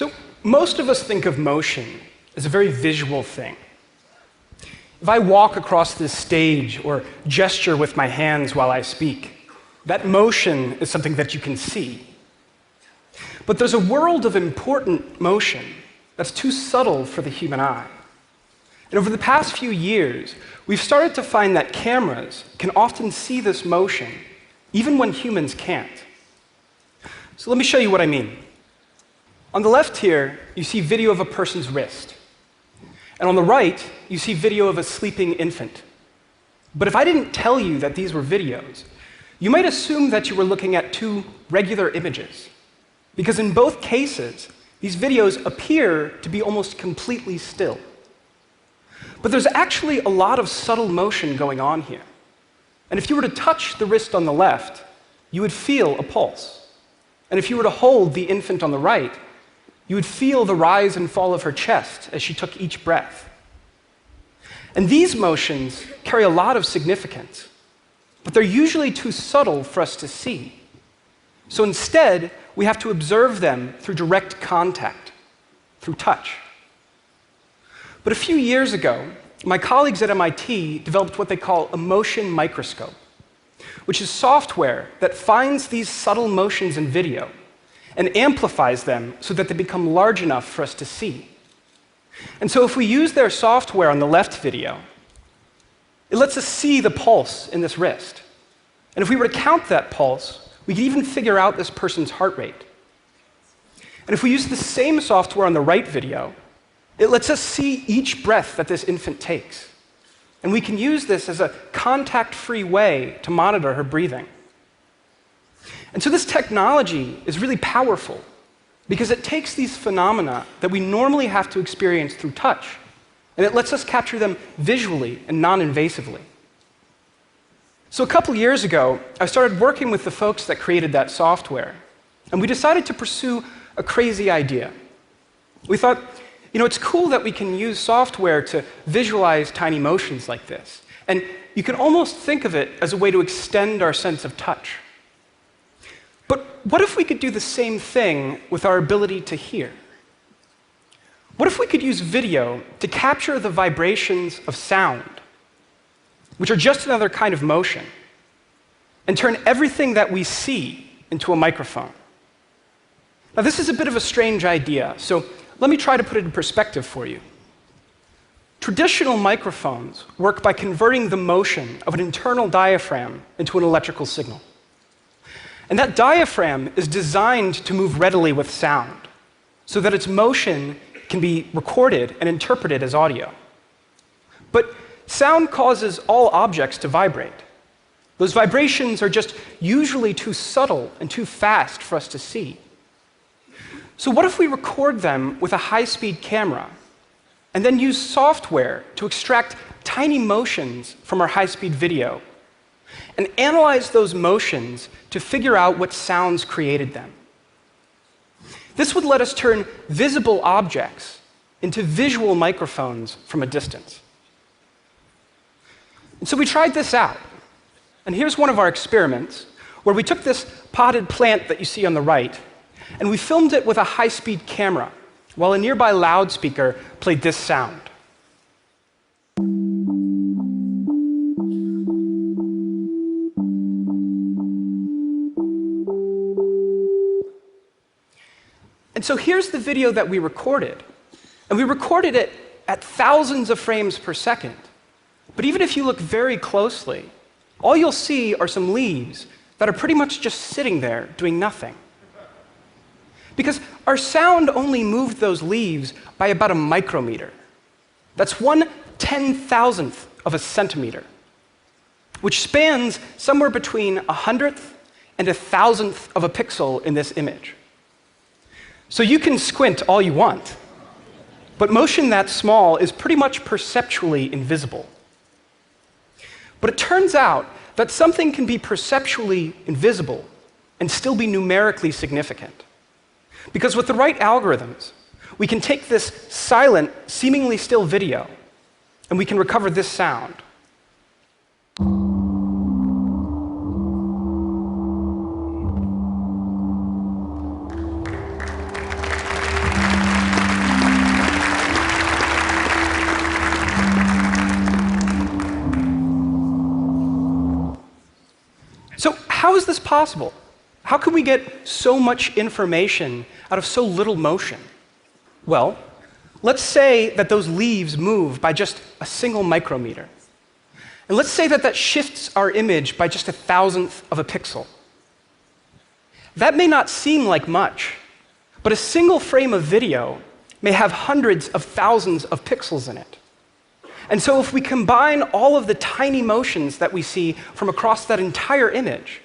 So most of us think of motion as a very visual thing. If I walk across this stage or gesture with my hands while I speak, that motion is something that you can see. But there's a world of important motion that's too subtle for the human eye. And over the past few years, we've started to find that cameras can often see this motion, even when humans can't. So let me show you what I mean. On the left here, you see video of a person's wrist. And on the right, you see video of a sleeping infant. But if I didn't tell you that these were videos, you might assume that you were looking at two regular images. Because in both cases, these videos appear to be almost completely still. But there's actually a lot of subtle motion going on here. And if you were to touch the wrist on the left, you would feel a pulse. And if you were to hold the infant on the right, you would feel the rise and fall of her chest as she took each breath. And these motions carry a lot of significance, but they're usually too subtle for us to see. So instead, we have to observe them through direct contact, through touch. But a few years ago, my colleagues at MIT developed what they call a motion microscope, which is software that finds these subtle motions in video and amplifies them so that they become large enough for us to see. And so if we use their software on the left video, it lets us see the pulse in this wrist. And if we were to count that pulse, we could even figure out this person's heart rate. And if we use the same software on the right video, it lets us see each breath that this infant takes. And we can use this as a contact-free way to monitor her breathing. And so this technology is really powerful because it takes these phenomena that we normally have to experience through touch, and it lets us capture them visually and non-invasively. So a couple years ago, I started working with the folks that created that software, and we decided to pursue a crazy idea. We thought, it's cool that we can use software to visualize tiny motions like this, and you can almost think of it as a way to extend our sense of touch. But what if we could do the same thing with our ability to hear? What if we could use video to capture the vibrations of sound, which are just another kind of motion, and turn everything that we see into a microphone? Now, this is a bit of a strange idea, so let me try to put it in perspective for you. Traditional microphones work by converting the motion of an internal diaphragm into an electrical signal. And that diaphragm is designed to move readily with sound, so that its motion can be recorded and interpreted as audio. But sound causes all objects to vibrate. Those vibrations are just usually too subtle and too fast for us to see. So what if we record them with a high-speed camera and then use software to extract tiny motions from our high-speed video and analyze those motions to figure out what sounds created them? This would let us turn visible objects into visual microphones from a distance. And so we tried this out. And here's one of our experiments where we took this potted plant that you see on the right, and we filmed it with a high-speed camera while a nearby loudspeaker played this sound. And so here's the video that we recorded. And we recorded it at thousands of frames per second. But even if you look very closely, all you'll see are some leaves that are pretty much just sitting there doing nothing. Because our sound only moved those leaves by about a micrometer. That's 1/10,000th of a centimeter, which spans somewhere between 100th and 1,000th of a pixel in this image. So you can squint all you want, but motion that small is pretty much perceptually invisible. But it turns out that something can be perceptually invisible and still be numerically significant. Because with the right algorithms, we can take this silent, seemingly still video, and we can recover this sound. how is this possible? How can we get so much information out of so little motion? Well, let's say that those leaves move by just a single micrometer. And let's say that that shifts our image by just 1,000th of a pixel. That may not seem like much, but a single frame of video may have hundreds of thousands of pixels in it. And so if we combine all of the tiny motions that we see from across that entire image,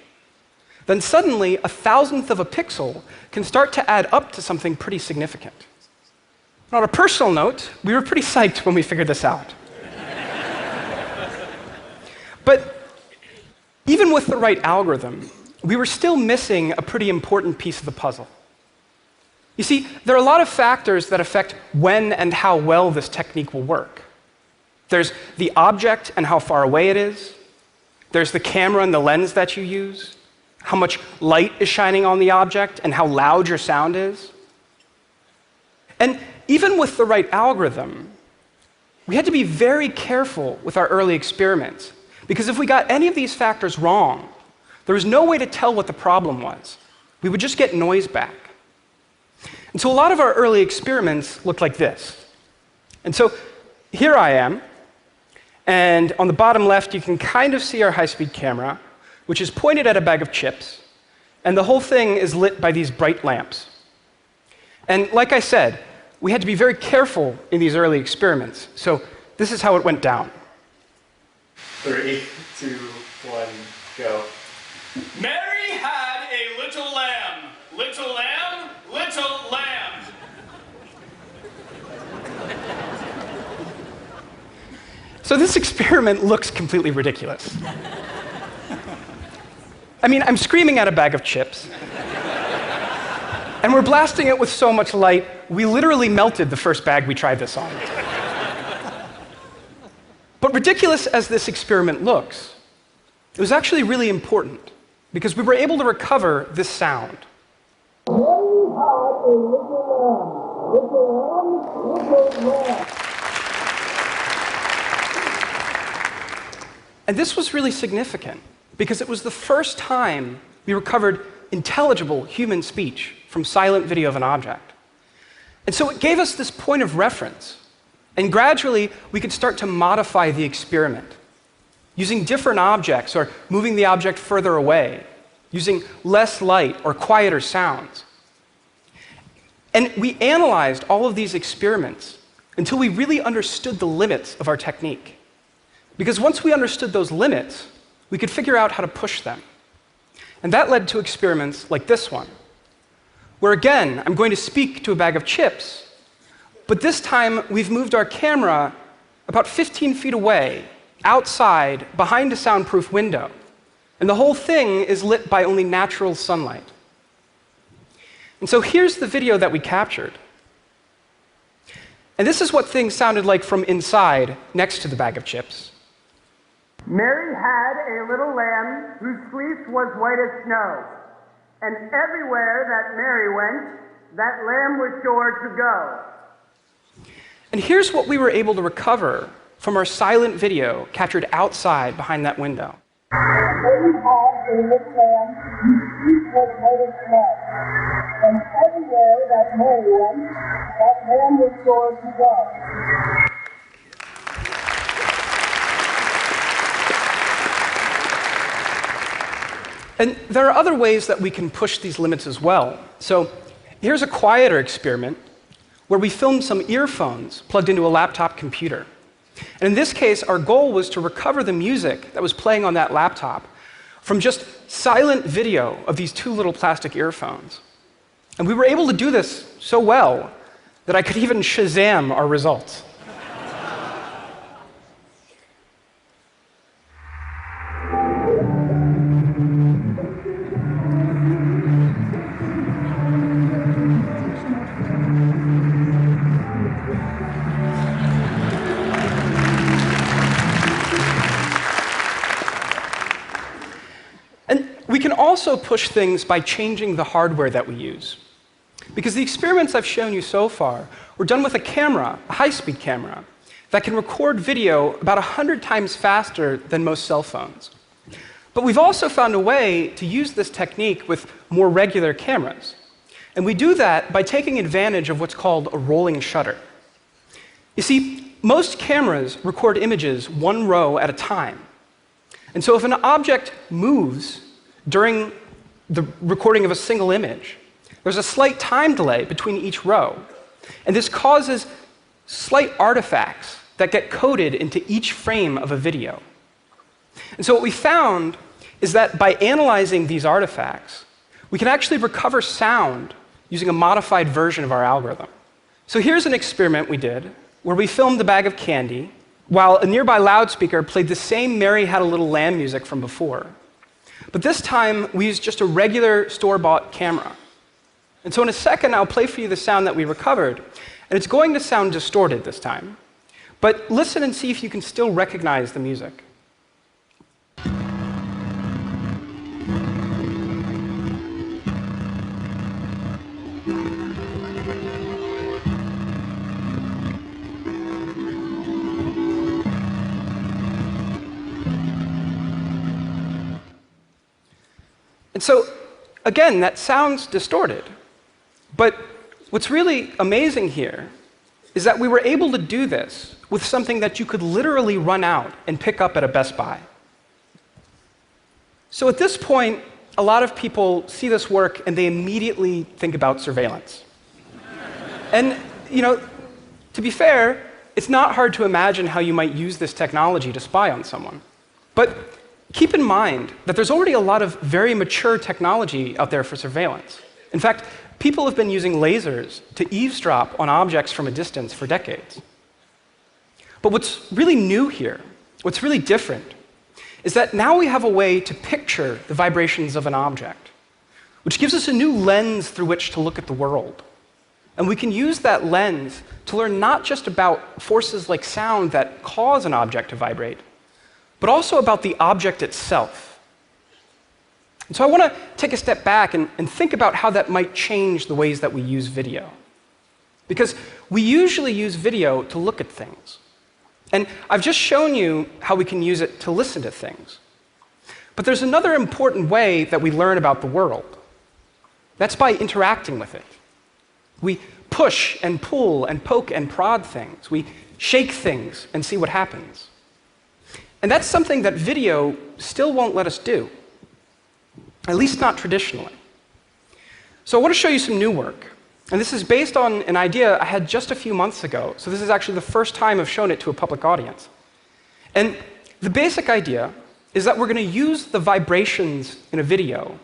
then suddenly 1,000th of a pixel can start to add up to something pretty significant. On a personal note, we were pretty psyched when we figured this out. But even with the right algorithm, we were still missing a pretty important piece of the puzzle. You see, there are a lot of factors that affect when and how well this technique will work. There's the object and how far away it is. There's the camera and the lens that you use, how much light is shining on the object, and how loud your sound is. And even with the right algorithm, we had to be very careful with our early experiments, because if we got any of these factors wrong, there was no way to tell what the problem was. We would just get noise back. And so a lot of our early experiments looked like this. And so here I am, and on the bottom left you can kind of see our high-speed camera, which is pointed at a bag of chips, and the whole thing is lit by these bright lamps. And like I said, we had to be very careful in these early experiments. So this is how it went down. 3, 2, 1, go. Mary had a little lamb. Little lamb, little lamb. So this experiment looks completely ridiculous. I mean, I'm screaming at a bag of chips, and we're blasting it with so much light, we literally melted the first bag we tried this on. But ridiculous as this experiment looks, it was actually really important, because we were able to recover this sound. And this was really significant, because it was the first time we recovered intelligible human speech from silent video of an object. And so it gave us this point of reference, and gradually we could start to modify the experiment, using different objects or moving the object further away, using less light or quieter sounds. And we analyzed all of these experiments until we really understood the limits of our technique. Because once we understood those limits, we could figure out how to push them. And that led to experiments like this one, where again, I'm going to speak to a bag of chips, but this time we've moved our camera about 15 feet away, outside, behind a soundproof window. And the whole thing is lit by only natural sunlight. And so here's the video that we captured. And this is what things sounded like from inside, next to the bag of chips. Mary had a little lamb whose fleece was white as snow. And everywhere that Mary went, that lamb was sure to go. And here's what we were able to recover from our silent video captured outside behind that window. Mary had a little lamb whose fleece was white as snow. And everywhere that Mary went, that lamb was sure to go. And there are other ways that we can push these limits as well. So here's a quieter experiment where we filmed some earphones plugged into a laptop computer. And in this case, our goal was to recover the music that was playing on that laptop from just silent video of these two little plastic earphones. And we were able to do this so well that I could even Shazam our results. We can also push things by changing the hardware that we use. Because the experiments I've shown you so far were done with a camera, a high-speed camera, that can record video about 100 times faster than most cell phones. But we've also found a way to use this technique with more regular cameras. And we do that by taking advantage of what's called a rolling shutter. You see, most cameras record images one row at a time. And so if an object moves during the recording of a single image, there's a slight time delay between each row. And this causes slight artifacts that get coded into each frame of a video. And so what we found is that by analyzing these artifacts, we can actually recover sound using a modified version of our algorithm. So here's an experiment we did where we filmed a bag of candy while a nearby loudspeaker played the same Mary Had a Little Lamb music from before. But this time, we used just a regular store-bought camera. And so in a second, I'll play for you the sound that we recovered, and it's going to sound distorted this time. But listen and see if you can still recognize the music. And so, again, that sounds distorted. But what's really amazing here is that we were able to do this with something that you could literally run out and pick up at a Best Buy. So at this point, a lot of people see this work and they immediately think about surveillance. And, to be fair, it's not hard to imagine how you might use this technology to spy on someone. But keep in mind that there's already a lot of very mature technology out there for surveillance. In fact, people have been using lasers to eavesdrop on objects from a distance for decades. But what's really new here, what's really different, is that now we have a way to picture the vibrations of an object, which gives us a new lens through which to look at the world. And we can use that lens to learn not just about forces like sound that cause an object to vibrate, but also about the object itself. And so I want to take a step back and think about how that might change the ways that we use video. Because we usually use video to look at things. And I've just shown you how we can use it to listen to things. But there's another important way that we learn about the world. That's by interacting with it. We push and pull and poke and prod things. We shake things and see what happens. And that's something that video still won't let us do, at least not traditionally. So I want to show you some new work. And this is based on an idea I had just a few months ago. So this is actually the first time I've shown it to a public audience. And the basic idea is that we're going to use the vibrations in a video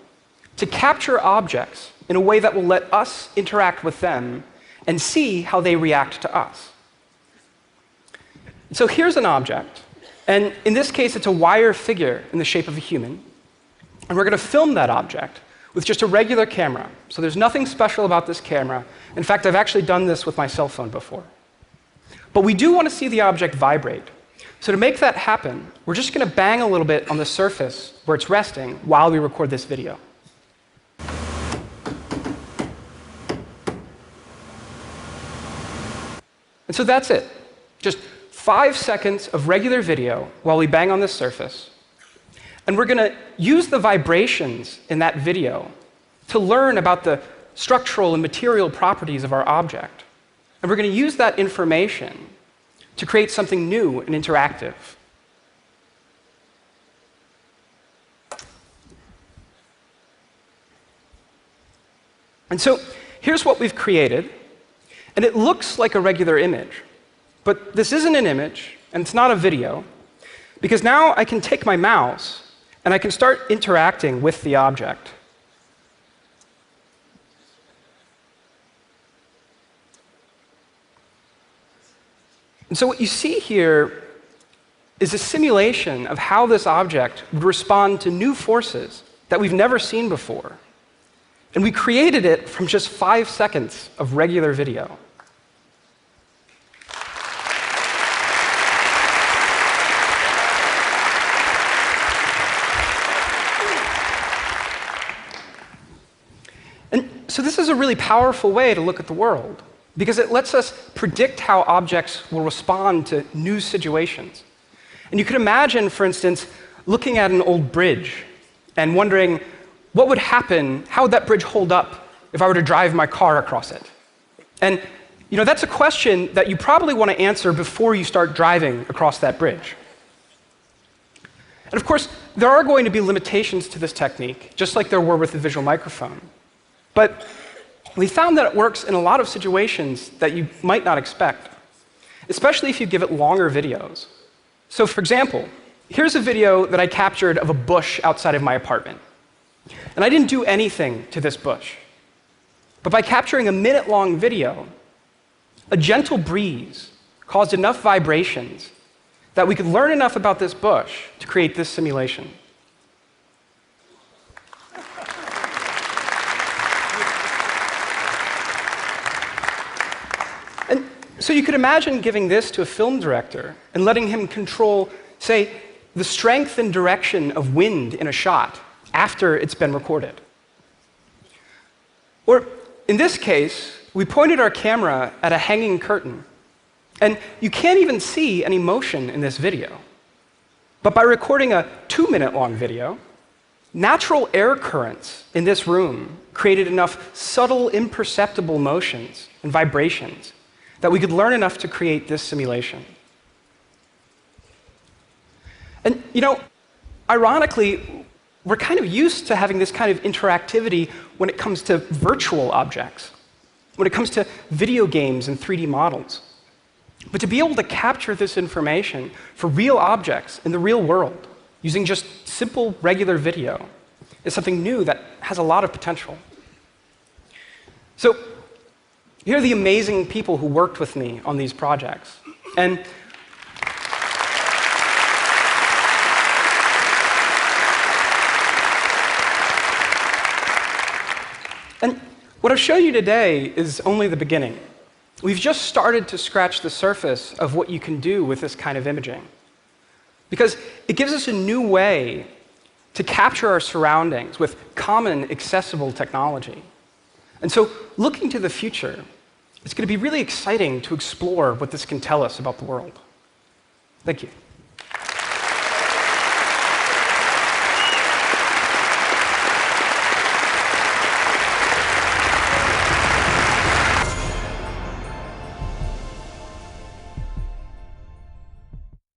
to capture objects in a way that will let us interact with them and see how they react to us. So here's an object. And in this case, it's a wire figure in the shape of a human. And we're going to film that object with just a regular camera. So there's nothing special about this camera. In fact, I've actually done this with my cell phone before. But we do want to see the object vibrate. So to make that happen, we're just going to bang a little bit on the surface where it's resting while we record this video. And so that's it. Just 5 seconds of regular video while we bang on this surface. And we're going to use the vibrations in that video to learn about the structural and material properties of our object. And we're going to use that information to create something new and interactive. And so here's what we've created. And it looks like a regular image. But this isn't an image, and it's not a video, because now I can take my mouse and I can start interacting with the object. And so what you see here is a simulation of how this object would respond to new forces that we've never seen before. And we created it from just 5 seconds of regular video. So this is a really powerful way to look at the world, because it lets us predict how objects will respond to new situations. And you could imagine, for instance, looking at an old bridge and wondering what would happen, how would that bridge hold up if I were to drive my car across it? And that's a question that you probably want to answer before you start driving across that bridge. And of course, there are going to be limitations to this technique, just like there were with the visual microphone. But we found that it works in a lot of situations that you might not expect, especially if you give it longer videos. So for example, here's a video that I captured of a bush outside of my apartment. And I didn't do anything to this bush. But by capturing a minute-long video, a gentle breeze caused enough vibrations that we could learn enough about this bush to create this simulation. And so you could imagine giving this to a film director and letting him control, say, the strength and direction of wind in a shot after it's been recorded. Or in this case, we pointed our camera at a hanging curtain, and you can't even see any motion in this video. But by recording a 2-minute-long video, natural air currents in this room created enough subtle, imperceptible motions and vibrations that we could learn enough to create this simulation. And ironically, we're kind of used to having this kind of interactivity when it comes to virtual objects, when it comes to video games and 3D models. But to be able to capture this information for real objects in the real world using just simple, regular video is something new that has a lot of potential. So here are the amazing people who worked with me on these projects. And what I've shown you today is only the beginning. We've just started to scratch the surface of what you can do with this kind of imaging. Because it gives us a new way to capture our surroundings with common, accessible technology. And so, looking to the future, it's going to be really exciting to explore what this can tell us about the world. Thank you.